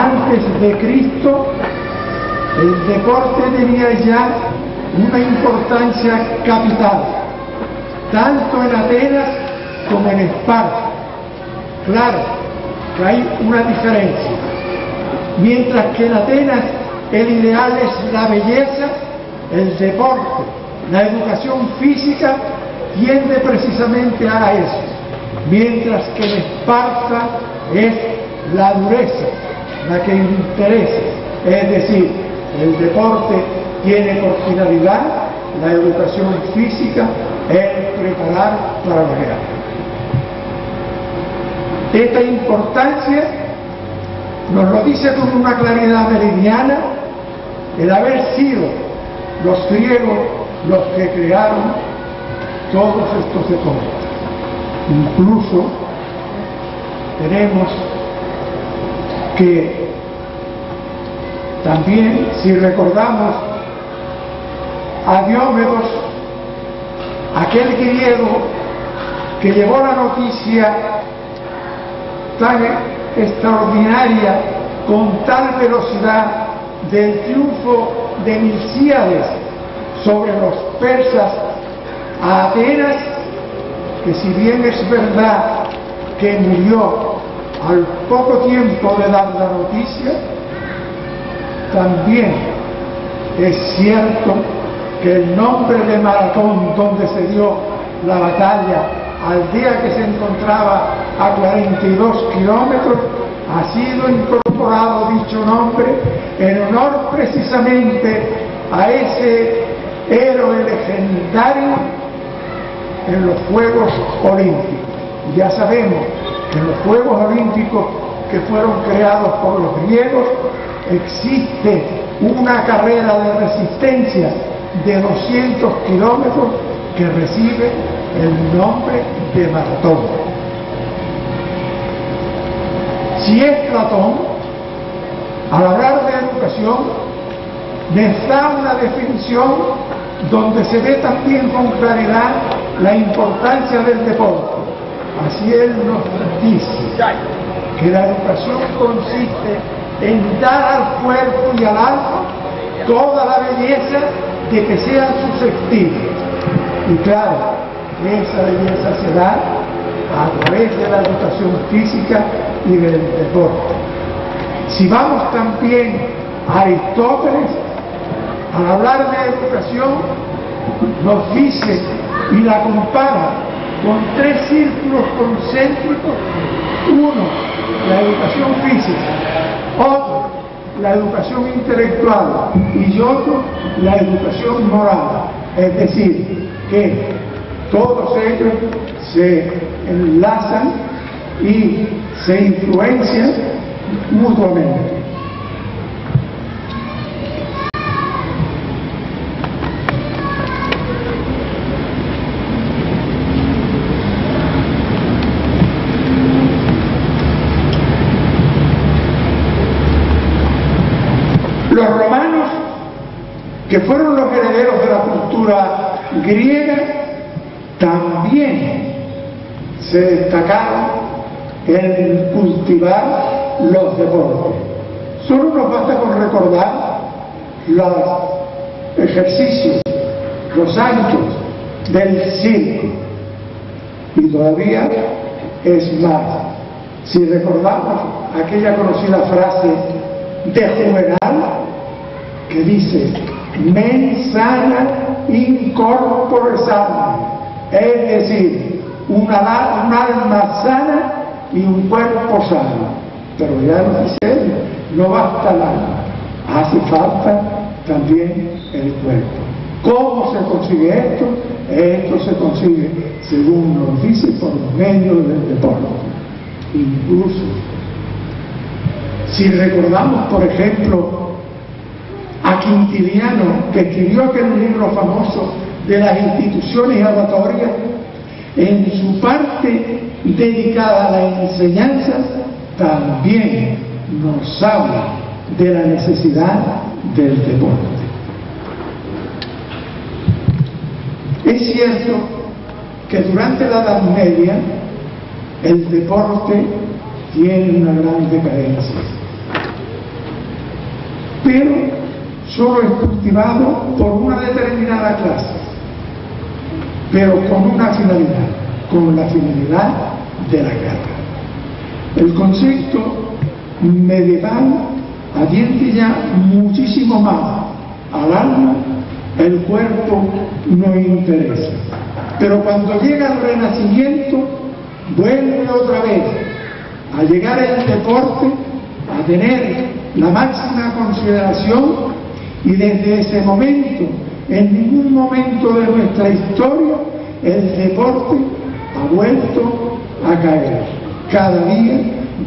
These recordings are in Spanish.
antes de Cristo, el deporte tenía ya una importancia capital, tanto en Atenas como en Esparta. Claro que hay una diferencia. Mientras que en Atenas el ideal es la belleza, el deporte, la educación física tiende precisamente a eso, mientras que en Esparta es la dureza la que interesa, es decir, el deporte tiene por finalidad, la educación física es preparar para la guerra. Esta importancia nos lo dice con una claridad meridiana el haber sido los griegos los que crearon todos estos deportes. Incluso tenemos que también, si recordamos a Diomedes, aquel griego que llevó la noticia tan extraordinaria, con tal velocidad, del triunfo de Milcíades sobre los persas a Atenas, que si bien es verdad que murió al poco tiempo de dar la noticia, también es cierto que el nombre de Maratón, donde se dio la batalla, al día que se encontraba a 42 kilómetros, ha sido incorporado dicho nombre en honor precisamente a ese héroe legendario en los Juegos Olímpicos. Ya sabemos que en los Juegos Olímpicos que fueron creados por los griegos existe una carrera de resistencia de 200 kilómetros que recibe el nombre de maratón. Si es Platón, al hablar de educación, les da una definición donde se ve también con claridad la importancia del deporte. Así él nos dice que la educación consiste en dar al cuerpo y al alma toda la belleza de que sean susceptibles. Y claro, esa belleza se da a través de la educación física y del deporte. Si vamos también a Aristóteles, al hablar de educación, nos dice y la compara con tres círculos concéntricos: uno, la educación física; otro, la educación intelectual; y otro, la educación moral. Es decir, que todos ellos se enlazan y se influencian mutuamente. Los romanos, que fueron los herederos de la cultura griega, también se destacaron en cultivar los deportes. Solo nos basta con recordar los ejercicios, los actos del circo, y todavía es más. Si recordamos aquella conocida frase de Juvenal que dice: mens sana in corpore sano, es decir, un alma sana y un cuerpo sano. Pero ya lo dice él, no basta el alma, hace falta también el cuerpo. ¿Cómo se consigue esto? Esto se consigue, según nos dice, por medio del deporte. Incluso, si recordamos, por ejemplo, a Quintiliano, que escribió aquel libro famoso de las instituciones oratorias, en su parte dedicada a la enseñanza, también nos habla de la necesidad del deporte. Es cierto que durante la Edad Media el deporte tiene una gran decadencia. pero solo es cultivado por una determinada clase, pero con una finalidad, con la finalidad de la guerra. El concepto medieval atiende ya muchísimo más al alma, el cuerpo no interesa. Pero cuando llega el Renacimiento, vuelve otra vez a llegar el deporte a tener la máxima consideración, y desde ese momento, en ningún momento de nuestra historia, el deporte ha vuelto a caer. Cada día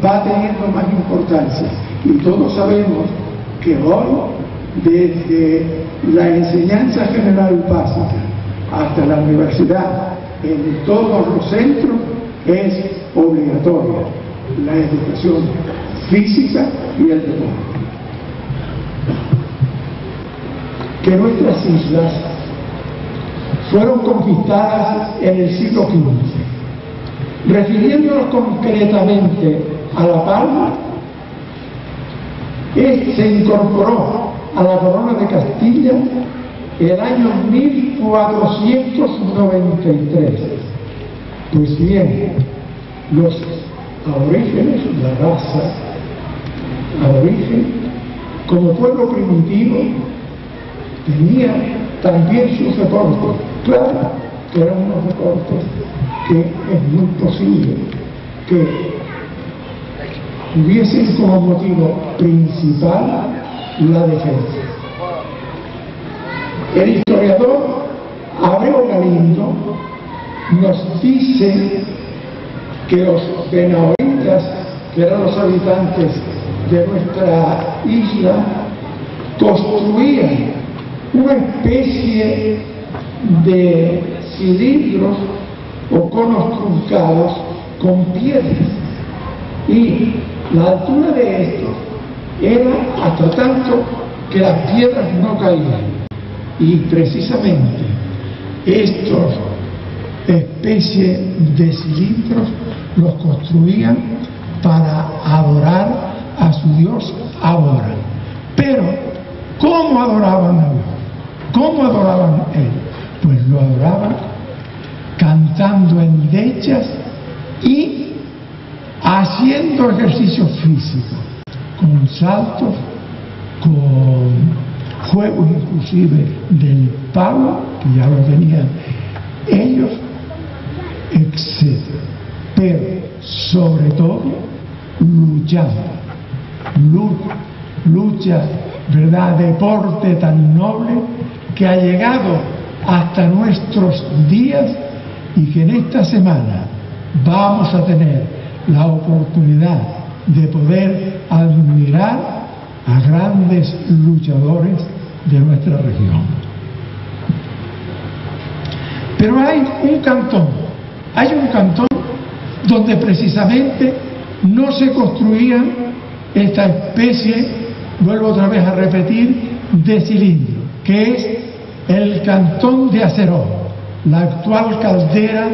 va teniendo más importancia, y todos sabemos que hoy, desde la enseñanza general básica hasta la universidad, en todos los centros es obligatoria la educación física y el deporte. Que nuestras islas fueron conquistadas en el siglo XV. Refiriéndonos concretamente a La Palma, se incorporó a la corona de Castilla el año 1493. Pues bien, los aborígenes, la raza aborigen, como pueblo primitivo, tenía también sus deportes. Claro que eran unos deportes que es muy posible que tuviesen como motivo principal la defensa. El historiador Abreu Galindo nos dice que los benaoitas, que eran los habitantes de nuestra isla, construían una especie de cilindros o conos truncados con piedras, y la altura de estos era hasta tanto que las piedras no caían, y precisamente estos especie de cilindros los construían para adorar a su Dios ahora. Pero ¿cómo adoraban a Dios? ¿Cómo adoraban a Él? Pues lo adoraban cantando endechas y haciendo ejercicio físico, con saltos, con juegos inclusive del palo, que ya lo tenían ellos, etc. Pero sobre todo luchando, lucha, ¿verdad? Deporte tan noble que ha llegado hasta nuestros días, y que en esta semana vamos a tener la oportunidad de poder admirar a grandes luchadores de nuestra región. Pero hay un cantón donde precisamente no se construían esta especie, vuelvo otra vez a repetir, de cilindro, que es el cantón de Aceró, la actual caldera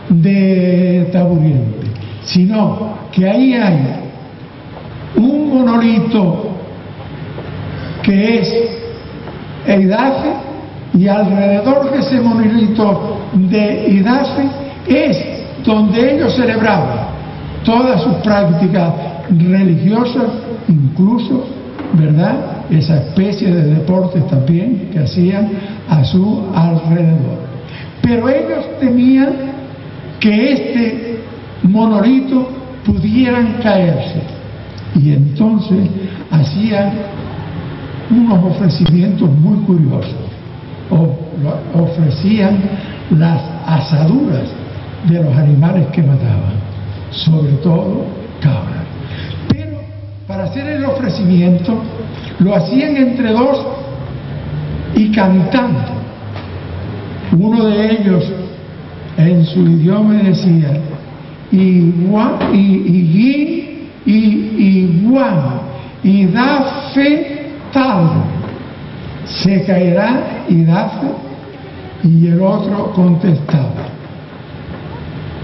de Taburiente, sino que ahí hay un monolito que es Hidafe, y alrededor de ese monolito de Hidafe es donde ellos celebraban todas sus prácticas religiosas, incluso, ¿verdad?, esa especie de deportes también que hacían a su alrededor. Pero ellos temían que este monolito pudieran caerse, y entonces hacían unos ofrecimientos muy curiosos. Ofrecían las asaduras de los animales que mataban, sobre todo cabras. Pero para hacer el ofrecimiento lo hacían entre dos y cantando. Uno de ellos en su idioma decía iguan, y da fe tal, se caerá Hidafe. Y el otro contestaba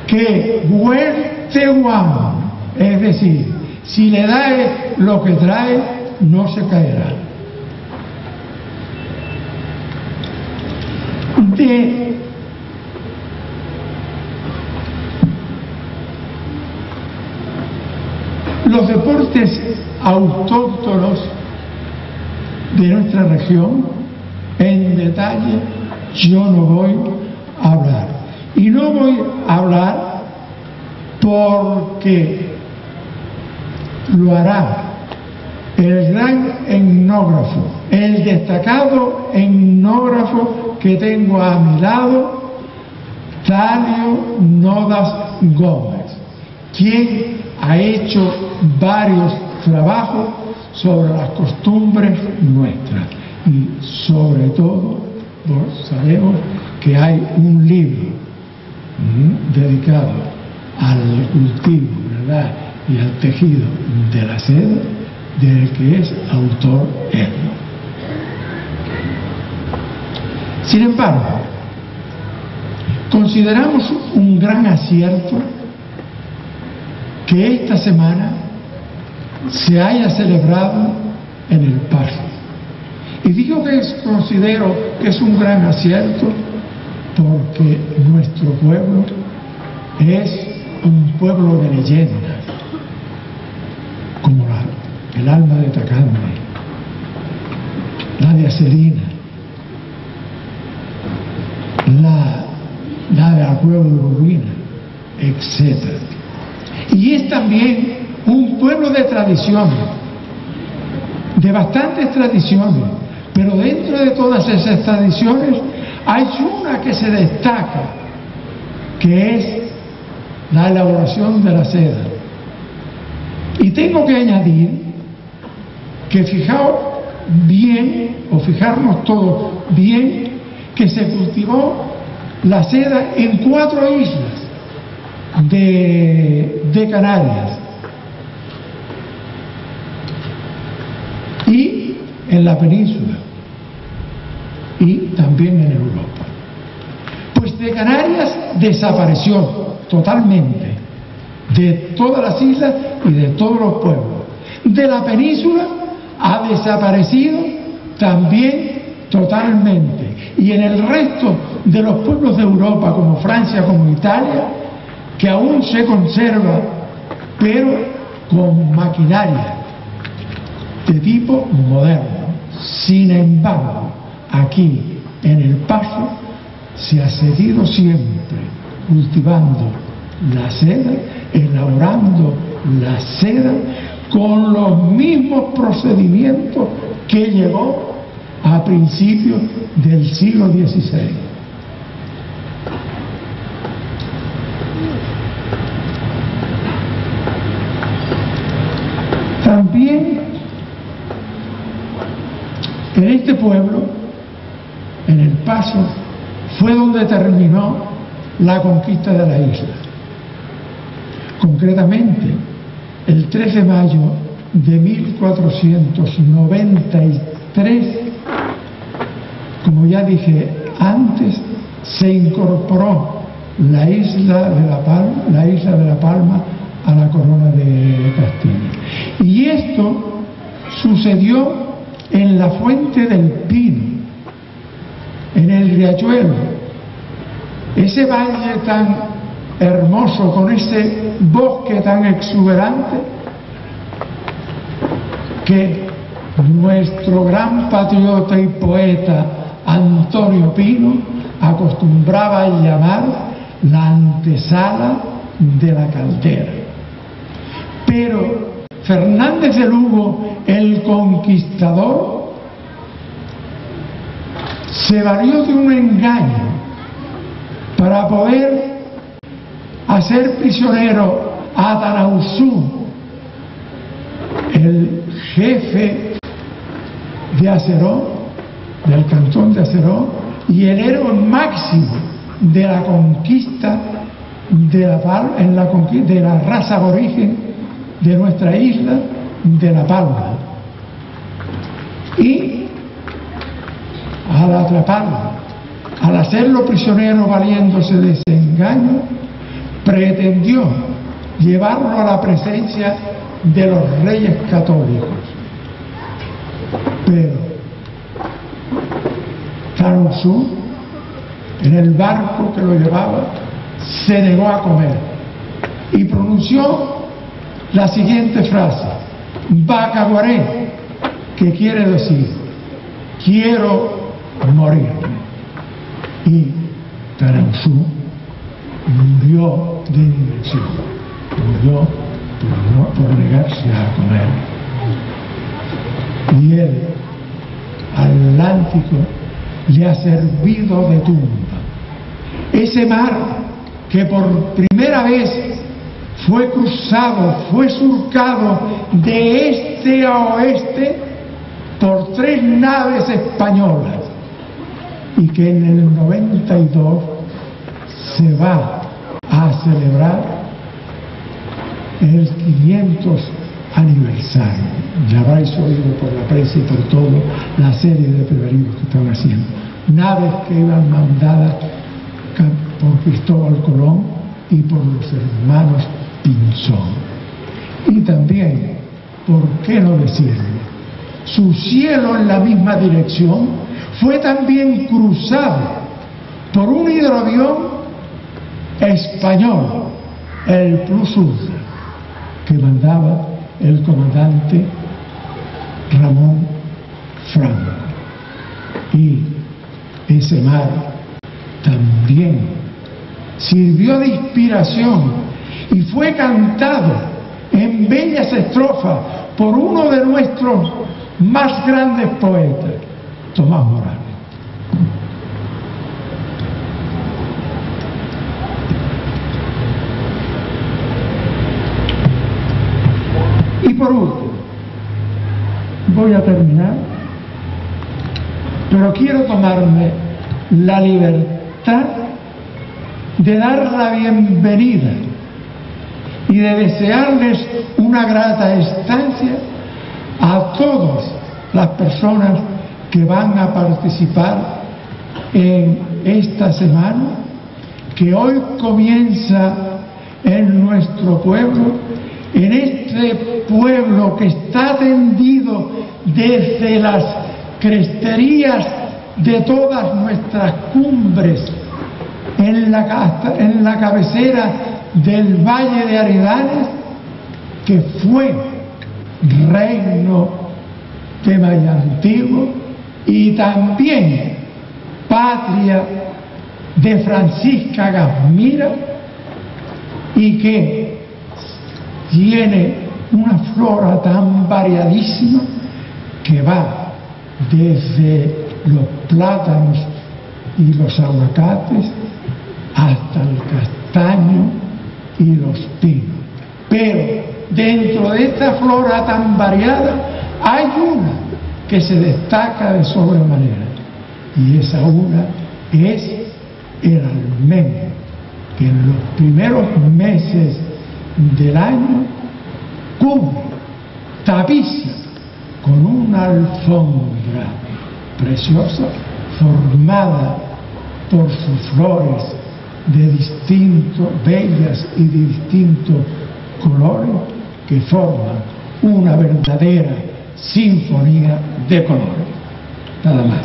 que huerteguan, es decir, si le da lo que trae, no se caerá. de los deportes autóctonos de nuestra región, en detalle yo no voy a hablar. Y no voy a hablar porque lo hará el gran etnógrafo, el destacado etnógrafo que tengo a mi lado, Talio Nodas Gómez, quien ha hecho varios trabajos sobre las costumbres nuestras y sobre todo sabemos que hay un libro dedicado al cultivo, ¿verdad?, y al tejido de la seda, del que es autor él. Sin embargo, consideramos un gran acierto que esta semana se haya celebrado en El Paso. Y digo que considero que es un gran acierto porque nuestro pueblo es un pueblo de leyendas, como el alma de Tacande, la de Acelina, la de Acuerdo de Urbina, etc. Y es también un pueblo de tradiciones, de bastantes tradiciones, pero dentro de todas esas tradiciones hay una que se destaca, que es la elaboración de la seda. Y tengo que añadir que fijaos bien, o fijarnos todos bien, que se cultivó la seda en 4 islas de Canarias y en la península y también en Europa. Pues de Canarias desapareció totalmente, de todas las islas y de todos los pueblos. De la península ha desaparecido también totalmente, y en el resto de los pueblos de Europa, como Francia, como Italia, que aún se conserva, pero con maquinaria de tipo moderno. Sin embargo, aquí en El Paso se ha seguido siempre cultivando la seda, elaborando la seda con los mismos procedimientos que llegó a principios del siglo XVI. También en este pueblo, en El Paso, fue donde terminó la conquista de la isla. Concretamente, el 3 de mayo de 1493, como ya dije antes, se incorporó la isla de La Palma a la corona de Castilla. Y esto sucedió en la Fuente del Pino, en el Riachuelo, ese valle tan hermoso, con ese bosque tan exuberante, que nuestro gran patriota y poeta Antonio Pino acostumbraba a llamar la antesala de la caldera. Pero Fernández de Lugo, el conquistador, se valió de un engaño para poder hacer prisionero a Tanausú, el jefe de Aceró, del cantón de Aceró, y el héroe máximo de la conquista de de la raza aborigen de nuestra isla, de La Palma. Y al atraparlo, al hacerlo prisionero valiéndose de ese engaño, pretendió llevarlo a la presencia de los reyes católicos. Pero Tanausú en el barco que lo llevaba, se negó a comer y pronunció la siguiente frase: Bacaguaré, que quiere decir quiero morirme. Y Taranzú murió de inanición, murió por negarse a comer. Y el Atlántico le ha servido de tumba. Ese mar que por primera vez fue cruzado, fue surcado de este a oeste por 3 naves españolas, y que en el 92 se va a celebrar el 500 aniversario. Ya habréis oído por la prensa y por todo la serie de preparativos que están haciendo. Naves que iban mandadas por Cristóbal Colón y por los hermanos Pinzón. Y también, ¿por qué no decirlo?, su cielo en la misma dirección fue también cruzado por un hidroavión español, el Plus Ultra, que mandaba el comandante Ramón Franco. Y ese mar también sirvió de inspiración y fue cantado en bellas estrofas por uno de nuestros más grandes poetas, Tomás Morales. Y por último, voy a terminar, pero quiero tomarme la libertad de dar la bienvenida y de desearles una grata estancia a todas las personas que van a participar en esta semana, que hoy comienza en nuestro pueblo, en este pueblo que está tendido desde las cresterías de todas nuestras cumbres, en la cabecera del Valle de Arenales, que fue reino de Maya Antiguo y también patria de Francisca Gazmira, y que tiene una flora tan variadísima que va desde los plátanos y los aguacates hasta el castaño y los pinos. Pero dentro de esta flora tan variada hay una que se destaca de sobremanera, y esa una es el almendro, que en los primeros meses del año cubre, tapiza con una alfombra preciosa formada por sus flores de distintos, bellas y de distintos colores, que forman una verdadera sinfonía de colores. Nada más.